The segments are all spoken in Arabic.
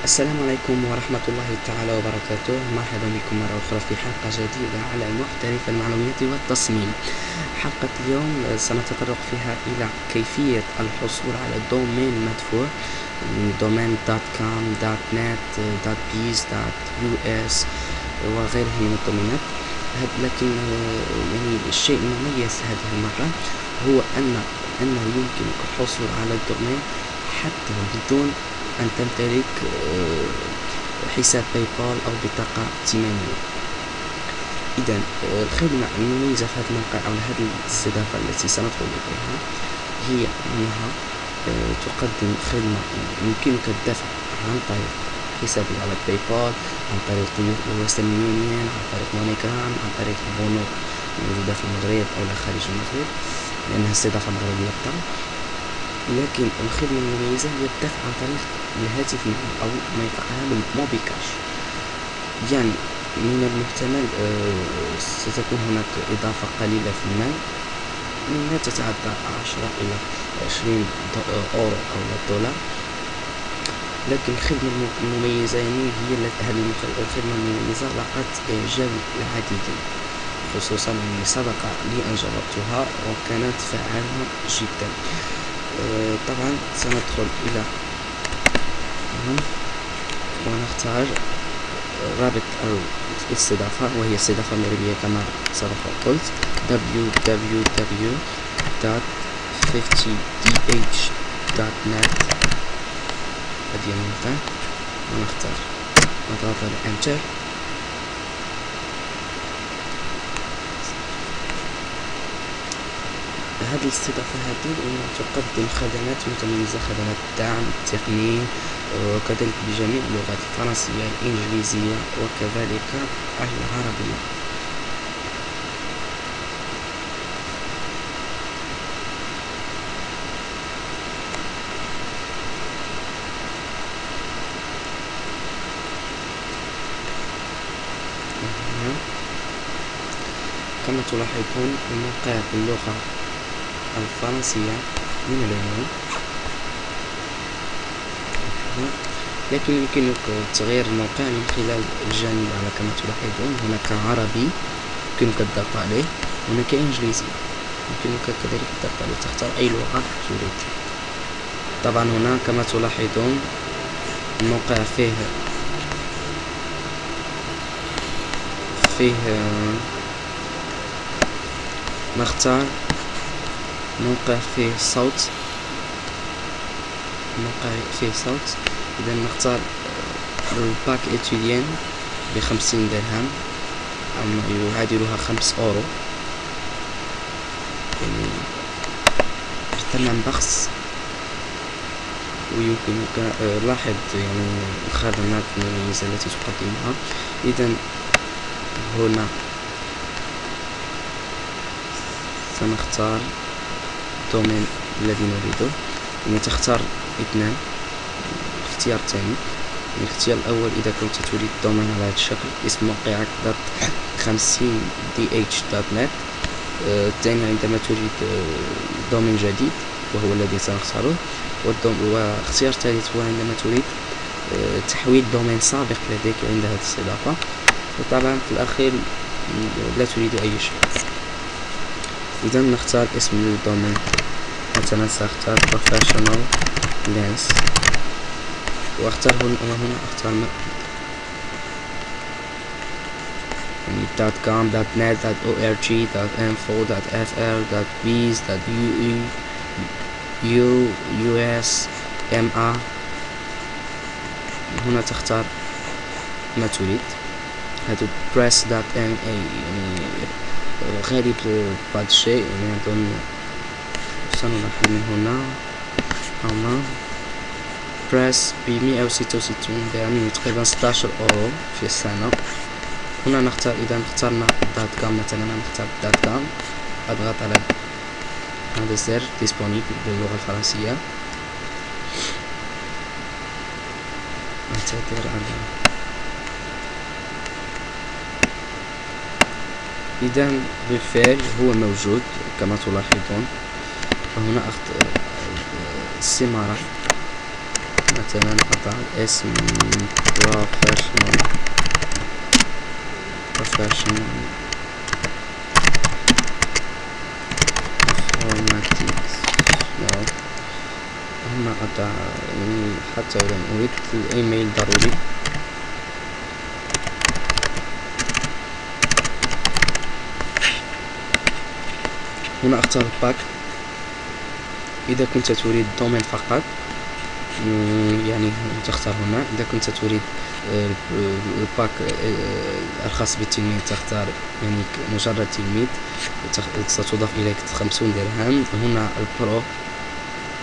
السلام عليكم ورحمة الله تعالى وبركاته. مرحبا بكم مرة أخرى في حلقة جديدة على محترف المعلومات والتصميم. حلقة اليوم سنتطرق فيها إلى كيفية الحصول على دومين مدفوع، دومين .com .net .biz .us وغيره من الدومينات. لكن يعني الشيء المميز هذه المرة هو أنه يمكنك الحصول على الدومين حتى بدون أن تمتلك حساب باي بال أو بطاقة ائتمانية. إذن الخدمة المميزة في هذا الموقع أو هذه الاستضافة التي سندخل إليها هي أنها تقدم خدمة يمكنك الدفع عن طريق حسابي على باي بال، عن طريق ويسترن يونيون، عن طريق مونيجرام، عن طريق البنوك الموجودة في المغرب أو خارج المغرب، لأنها استضافة مغربية بالطبع. لكن الخدمة المميزة هي الدفع عن طريق الهاتف أو ما يطلقها بالموبي كاش. يعني من المحتمل ستكون هناك إضافة قليلة في المال، لا تتعدى 10 إلى 20 أورو أو دولار. لكن الخدمة المميزة يعني هي هذه الخدمة المميزة لقد إعجاب العديدين، خصوصا أني سبق لي أن جربتها وكانت فعالة جدا. طبعا سندخل إلى ونختار رابط الاستضافة، وهي استضافة مغربية كما سبق وقلت www.50dh.net. هذه الموقع ونختار نضغط على Enter. هذه الاستضافة تقدم خدمات متميزة، خدمات دعم تقني، وكذلك بجميع اللغات الفرنسية الإنجليزية وكذلك العربية. كما تلاحظون الموقع باللغة الفرنسية من العنوان، لكن يمكنك تغيير الموقع من خلال الجانب على كما تلاحظون. هناك عربي يمكنك الضغط عليه، هناك إنجليزي يمكنك كذلك الضغط عليه، تختار أي لغة تريد. طبعا هنا كما تلاحظون الموقع فيه نختار موقع فيه صوت، إذا نختار الباك إتيديان ب50 درهم، يعادلها 5 أورو، يعني بثمن بخس. ويمكنك لاحظ يعني الخدمات المميزة التي تقدمها. إذا هنا سنختار الدومين الذي نريده، يعني تختار اثنان. الاختيار الثاني، الاختيار الأول إذا كنت تريد دومين على هذا الشكل، اسم موقعك .50dh.net. الثاني عندما تريد دومين جديد وهو الذي سنختاره. واختيار الثالث هو عندما تريد تحويل دومين سابق لديك عند هذه الاستضافة. وطبعا في الأخير لا تريد أي شيء. إذا نختار اسم الدومين، مثلا سأختار professional lens، واختار هنا اختار يعني .com .net .org .info .fr .biz .us .ma. هنا تختار ما تريد. هذا press.ma يعني غالب بعض الشيء، يعني أظن سنلاحظ من هنا بريس ب166 درهم، يعني تقريبا 16 أورو في السنة. هنا نختار، إذا اخترنا .com مثلا، نختار .com، أضغط على هذا الزر disponible باللغة الفرنسية. أنتظر على إذا بالفعل هو موجود كما تلاحظون. فهنا السمارة مثلا أضع اسم professional informatics. no. هنا أضع حتى لو لم أريد الإيميل ضروري. هنا أختار الباك. إذا كنت تريد دومين فقط يعني تختار هنا. إذا كنت تريد الباك الخاص بالتلميذ تختار يعني مجرد تلميذ ستضاف إليك 50 درهم. هنا البرو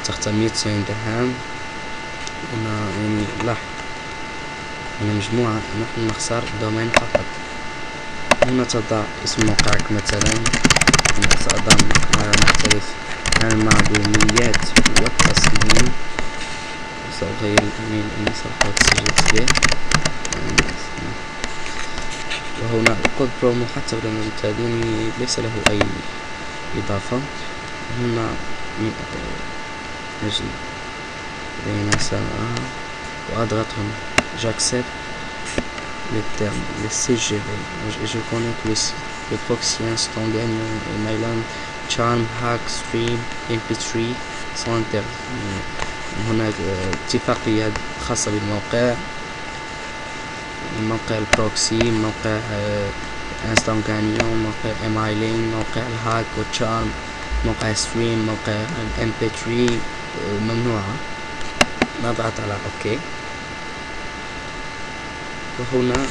تختار 200 درهم. هنا يعني لاحظ هنا مجموعة، نحن نختار دومين فقط. هنا تضع اسم موقعك مثلا. سأضع محترف المعلوميات والتصميم. سأغير الإيميل الذي سبق سجلت به. وهنا الكود برومو حتى لو لم تدوني ليس له أي إضافة. هنا نجد بين سنة وأضغط هنا j'accepte les termes, les CGV. Je connais le proxy instantané, Mylan, Charm, Hack, Stream, MP3 sans interdit. هنا اتفاقية خاصة بالموقع، موقع البروكسي، موقع انستانغانيو، موقع امايلين، موقع الهاك والتشارم، موقع ستريم، موقع MP3 ممنوعة. نضغط على اوكي. وهنا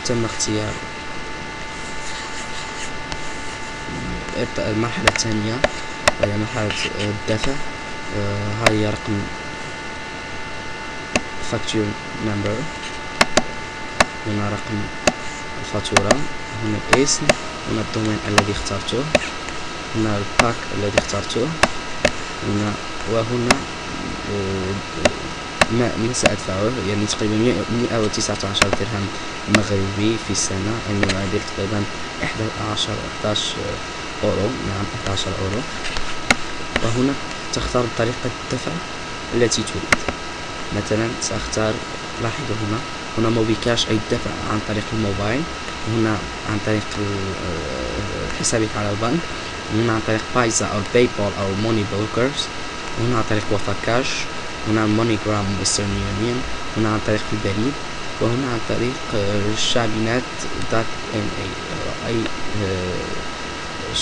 تم اختيار المرحلة الثانية وهي مرحلة الدفع. هاي رقم فاكتور نمبر. هنا رقم الفاتورة. هنا الاسم. هنا الدومين الذي اخترته. هنا الباك الذي اخترته. هنا وهنا ما سأدفعه يعني تقريبا 119 درهم مغربي في السنة، يعني يعادل تقريبا 11 أورو. نعم 11 أورو. وهنا تختار طريقة الدفع التي تريد. مثلا سأختار، لاحظوا هنا موبي كاش أي الدفع عن طريق الموبايل. هنا عن طريق حسابك على البنك. هنا عن طريق بايزا أو باي بال أو موني بروكرز. هنا عن طريق وفا كاش. هنا موني جرام ويسترن يونيون. هنا عن طريق البريد. وهنا عن طريق الشعبينات دات ان أي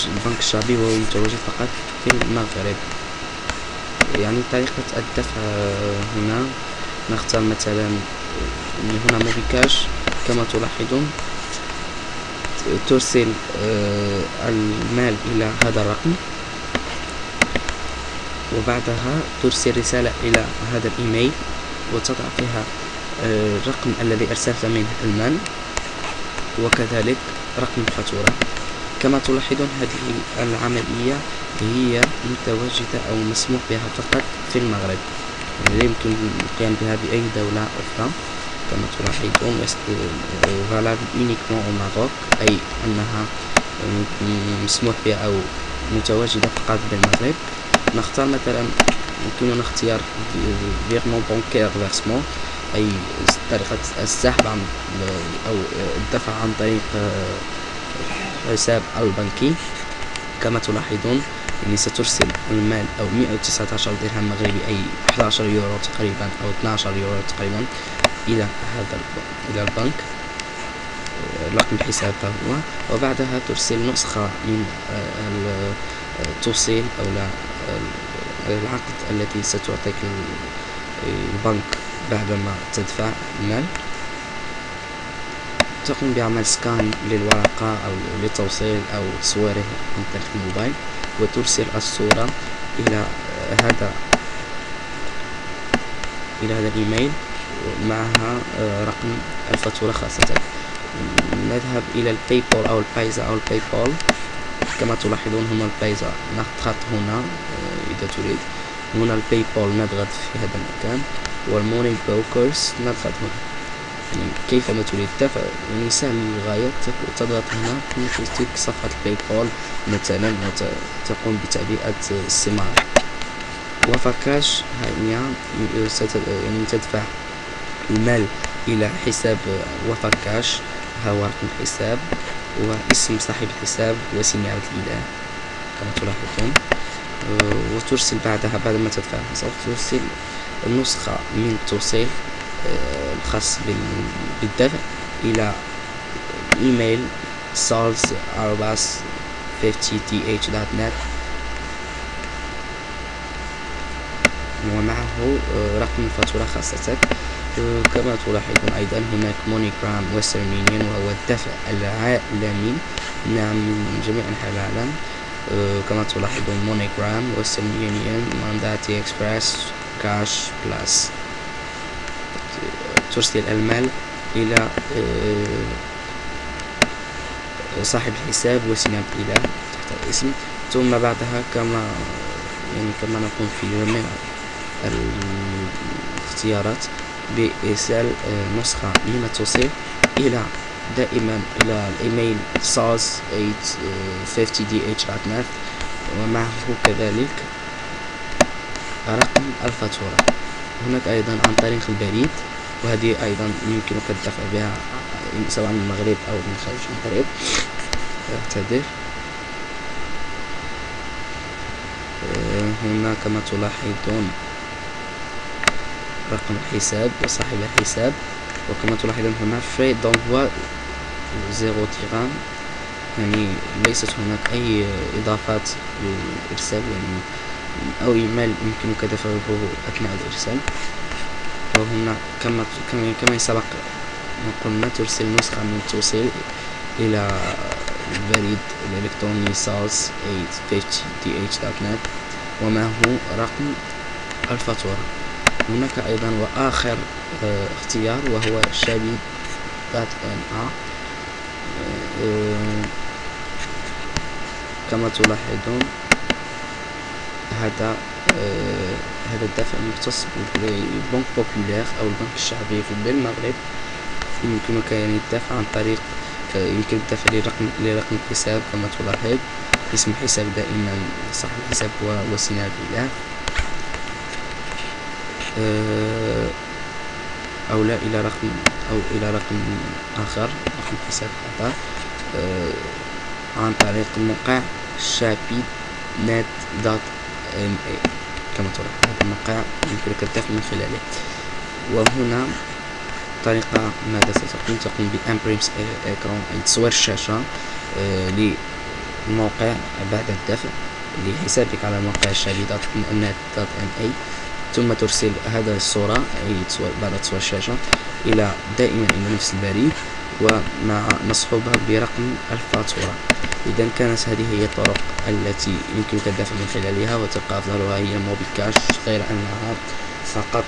البنك الشعبي وهو متواجد فقط في المغرب. يعني طريقة الدفع هنا نختار مثلا هنا موبي كاش. كما تلاحظون ترسل المال إلى هذا الرقم، وبعدها ترسل رسالة إلى هذا الإيميل وتضع فيها الرقم الذي أرسلت منه المال وكذلك رقم الفاتورة. كما تلاحظون هذه العملية هي متواجدة أو مسموح بها فقط في المغرب، لا يمكن القيام بها بأي دولة أخرى. كما تلاحظون valable uniquement au Maroc، أي أنها مسموح بها أو متواجدة فقط بالمغرب. نختار مثلا يمكننا اختيار فيرمون بانكير فيرسمون، أي طريقة السحب أو الدفع عن طريق حساب البنكي. كما تلاحظون يعني سترسل المال أو 119 درهم مغربي أي 11 يورو تقريبا أو 12 يورو تقريبا إلى البنك، رقم الحساب هو. وبعدها ترسل نسخة من التوصيل أو العقد التي ستعطيك البنك بعدما تدفع المال. تقوم بعمل سكان للورقة أو للتوصيل أو تصويره عن طريق الموبايل، وترسل الصورة إلى هذا الإيميل معها رقم الفاتورة خاصة. نذهب إلى الباي بول أو البايزا أو الباي بول. كما تلاحظون هنا البايزا نضغط هنا إذا تريد. هنا الباي بول نضغط في هذا المكان، والموني بروكرز نضغط هنا. يعني كيفما تريد الدفع يعني سهل للغاية. تضغط هنا في تلك صفحة الباي بول مثلا وتقوم بتعبئة السمارة وفا كاش هي يعني تدفع المال إلى حساب وفا كاش، ها هو رقم الحساب واسم صاحب الحساب واسم الإله كما تلاحظون. وترسل بعدها بعد ما تدفع الحساب ترسل النسخة من التوصيل الخاص بالدفع إلى إيميل sales@50th.net ومعه رقم الفاتورة خاصتك. كما تلاحظون أيضا هناك مونيجرام ويسترن يونيون وهو الدفع العالمي، نعم من جميع أنحاء العالم. كما تلاحظون مونيجرام ويسترن يونيون مانداتي إكسبرس كاش بلاس. ترسل المال إلى صاحب الحساب واسم الإله تحت الاسم. ثم بعدها كما نقوم في جميع الاختيارات بإرسال نسخة من التوصيل إلى دائما إلى الإيميل sales@50th.net ومعه كذلك رقم الفاتورة. هناك أيضا عن طريق البريد، وهذه أيضا يمكنك الدفع بها سواء من المغرب أو من خارج المغرب. أعتذر. هنا كما تلاحظون رقم الحساب وصاحب الحساب، وكما تلاحظون هنا frais d'envoi 0 درهم، يعني ليست هناك أي إضافات للإرسال يعني أو إيميل يمكنك دفعه أثناء الإرسال. وهنا كما سبق ما قلنا ترسل نسخة من التوصيل إلى البريد الإلكتروني sales@50th.net ومعه رقم الفاتورة. هناك أيضا وآخر اختيار وهو shabby.na. كما تلاحظون هذا الدفع مختص بالبنك بوبولير أو البنك الشعبي بالمغرب. يمكنك يعني الدفع عن طريق يمكن الدفع لرقم الحساب كما تلاحظ، اسم الحساب دائما صاحب الحساب هو وسيم الإله، أو لا إلى رقم آخر، رقم حساب آخر عن طريق الموقع shabby.net.ma. كما تلاحظ هذا الموقع يمكنك الدفع من خلاله. وهنا طريقة ماذا تقوم بإمبريمس إكران أي تصوير الشاشة للموقع بعد الدفع لحسابك على موقع shabby.net.ma، ثم ترسل هذا الصورة أي بعد تصوير الشاشة دائما إلى نفس البريد ومع مصحوبة برقم الفاتورة. إذا كانت هذه هي الطرق التي يمكنك الدفع من خلالها، وتبقى أفضلها هي موبي كاش غير أنها فقط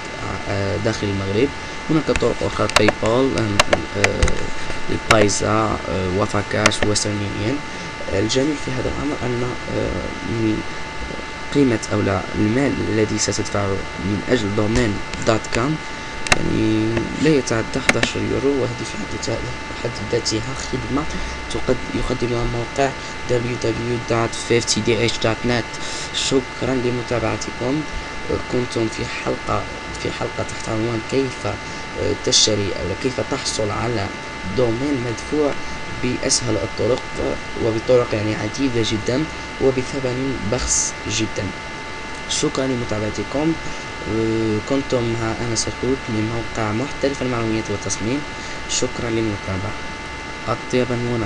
داخل المغرب. هناك طرق أخرى باي بال، البايزا، وفا كاش، ويسترن يونيون. الجميل في هذا الأمر أن قيمة أو لا المال الذي ستدفعه من أجل دومين .com يعني لا يتعدى 11 يورو، وهذه في حد ذاتها خدمة يقدمها موقع www.50dh.net. شكرا لمتابعتكم. كنتم في حلقة تحت عنوان كيف تشتري أو كيف تحصل على دومين مدفوع بأسهل الطرق وبطرق يعني عديدة جدا وبثمن بخس جدا. شكرا لمتابعتكم. كنتم مع أنس الحوت من موقع محترف المعلومات والتصميم. شكرا للمتابعة. الطيب المنى.